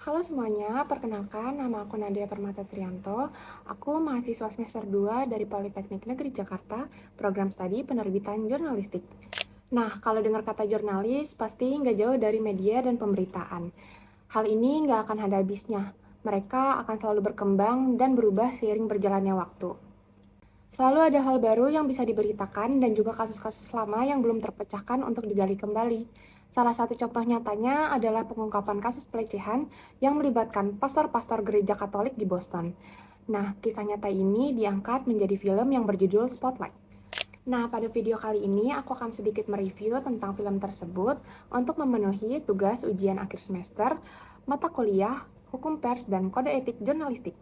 Halo semuanya, perkenalkan nama aku Nadia Permata Trianto. Aku mahasiswa semester 2 dari Politeknik Negeri Jakarta, program studi penerbitan jurnalistik. Nah, kalau dengar kata jurnalis, pasti nggak jauh dari media dan pemberitaan. Hal ini nggak akan ada habisnya. Mereka akan selalu berkembang dan berubah seiring berjalannya waktu. Selalu ada hal baru yang bisa diberitakan dan juga kasus-kasus lama yang belum terpecahkan untuk digali kembali. Salah satu contoh nyatanya adalah pengungkapan kasus pelecehan yang melibatkan pastor-pastor gereja Katolik di Boston. Nah, kisah nyata ini diangkat menjadi film yang berjudul Spotlight. Nah, pada video kali ini aku akan sedikit mereview tentang film tersebut untuk memenuhi tugas ujian akhir semester, mata kuliah, hukum pers, dan kode etik jurnalistik.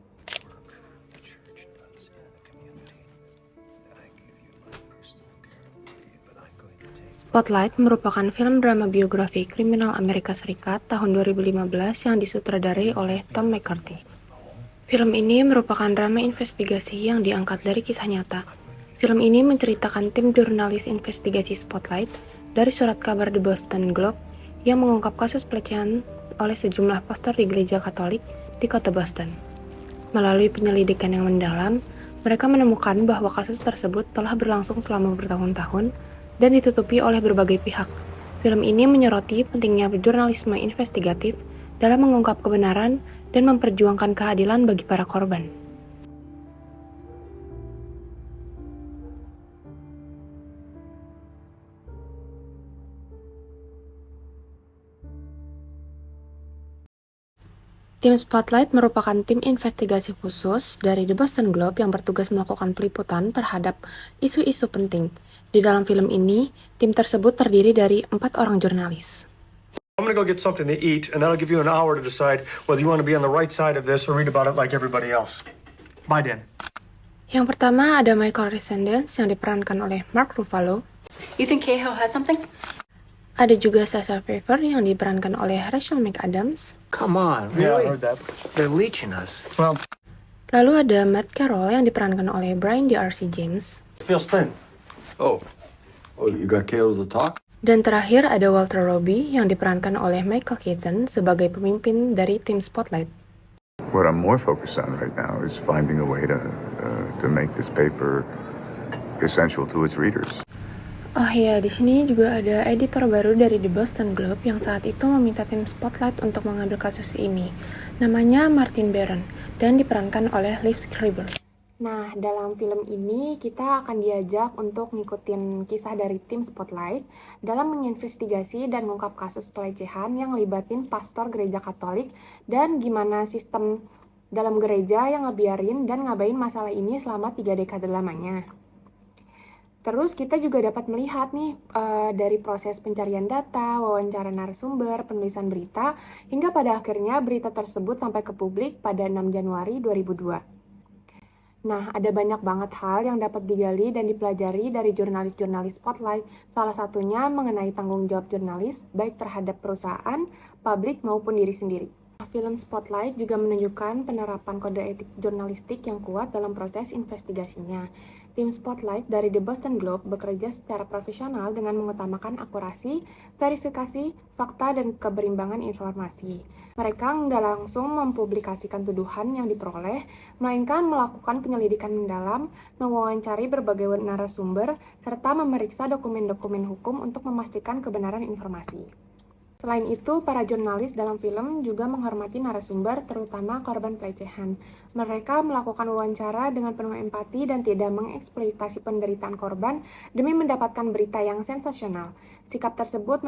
Spotlight merupakan film drama biografi kriminal Amerika Serikat tahun 2015 yang disutradarai oleh Tom McCarthy. Film ini merupakan drama investigasi yang diangkat dari kisah nyata. Film ini menceritakan tim jurnalis investigasi Spotlight dari surat kabar The Boston Globe yang mengungkap kasus pelecehan oleh sejumlah pastor di gereja Katolik di kota Boston. Melalui penyelidikan yang mendalam, mereka menemukan bahwa kasus tersebut telah berlangsung selama bertahun-tahun dan ditutupi oleh berbagai pihak. Film ini menyoroti pentingnya jurnalisme investigatif dalam mengungkap kebenaran dan memperjuangkan keadilan bagi para korban. Tim Spotlight merupakan tim investigasi khusus dari The Boston Globe yang bertugas melakukan peliputan terhadap isu-isu penting. Di dalam film ini, tim tersebut terdiri dari 4 orang jurnalis. I'm gonna go get something to eat, and that'll give you an hour to decide whether you want to be on the right side of this or read about it like everybody else. Bye, Dan. Yang pertama ada Michael Resendez yang diperankan oleh Mark Ruffalo. You think Cahill has something? Ada juga Sasha Pfeffer yang diperankan oleh Rachel McAdams. Come on, Yeah, I really? heard that. They're leeching us. Well, Lalu ada Matt Carroll yang diperankan oleh Brian D.R.C. James. it feels thin. Oh, you got Kale to talk? Dan terakhir ada Walter Robbie yang diperankan oleh Michael Keaton sebagai pemimpin dari tim Spotlight. What I'm more focused on right now is finding a way to make this paper essential to its readers. Oh iya, di sini juga ada editor baru dari The Boston Globe yang saat itu meminta tim Spotlight untuk mengambil kasus ini. Namanya Martin Baron dan diperankan oleh Liv Schreiber. Nah, dalam film ini kita akan diajak untuk ngikutin kisah dari tim Spotlight dalam menginvestigasi dan mengungkap kasus pelecehan yang libatin pastor gereja Katolik dan gimana sistem dalam gereja yang ngebiarin dan ngabain masalah ini selama 3 dekade lamanya. Terus kita juga dapat melihat nih dari proses pencarian data, wawancara narasumber, penulisan berita, hingga pada akhirnya berita tersebut sampai ke publik pada 6 Januari 2002. Nah, ada banyak banget hal yang dapat digali dan dipelajari dari jurnalis-jurnalis Spotlight, salah satunya mengenai tanggung jawab jurnalis baik terhadap perusahaan, publik maupun diri sendiri. Film Spotlight juga menunjukkan penerapan kode etik jurnalistik yang kuat dalam proses investigasinya. Tim Spotlight dari The Boston Globe bekerja secara profesional dengan mengutamakan akurasi, verifikasi, fakta, dan keberimbangan informasi. Mereka nggak langsung mempublikasikan tuduhan yang diperoleh, melainkan melakukan penyelidikan mendalam, mewawancari berbagai narasumber, serta memeriksa dokumen-dokumen hukum untuk memastikan kebenaran informasi. Selain itu, para jurnalis dalam film juga menghormati narasumber, terutama korban pelecehan. Mereka melakukan wawancara dengan penuh empati dan tidak mengeksploitasi penderitaan korban demi mendapatkan berita yang sensasional. Sikap tersebut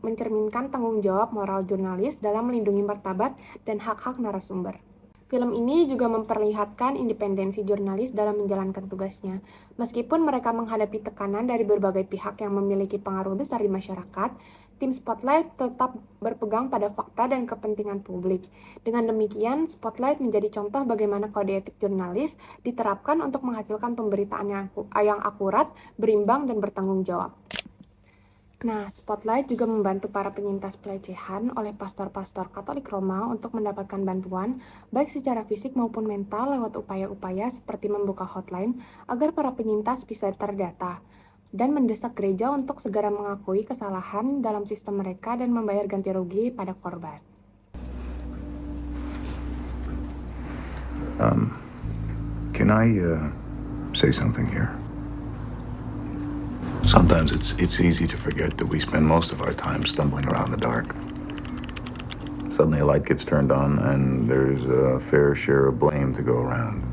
mencerminkan tanggung jawab moral jurnalis dalam melindungi martabat dan hak-hak narasumber. Film ini juga memperlihatkan independensi jurnalis dalam menjalankan tugasnya. Meskipun mereka menghadapi tekanan dari berbagai pihak yang memiliki pengaruh besar di masyarakat, tim Spotlight tetap berpegang pada fakta dan kepentingan publik. Dengan demikian, Spotlight menjadi contoh bagaimana kode etik jurnalis diterapkan untuk menghasilkan pemberitaan yang akurat, berimbang, dan bertanggung jawab. Nah, Spotlight juga membantu para penyintas pelecehan oleh pastor-pastor Katolik Roma untuk mendapatkan bantuan, baik secara fisik maupun mental lewat upaya-upaya seperti membuka hotline agar para penyintas bisa terdata, dan mendesak gereja untuk segera mengakui kesalahan dalam sistem mereka dan membayar ganti rugi pada korban. Can I say something here? Sometimes it's easy to forget that we spend most of our time stumbling around in the dark. Suddenly a light gets turned on and there's a fair share of blame to go around.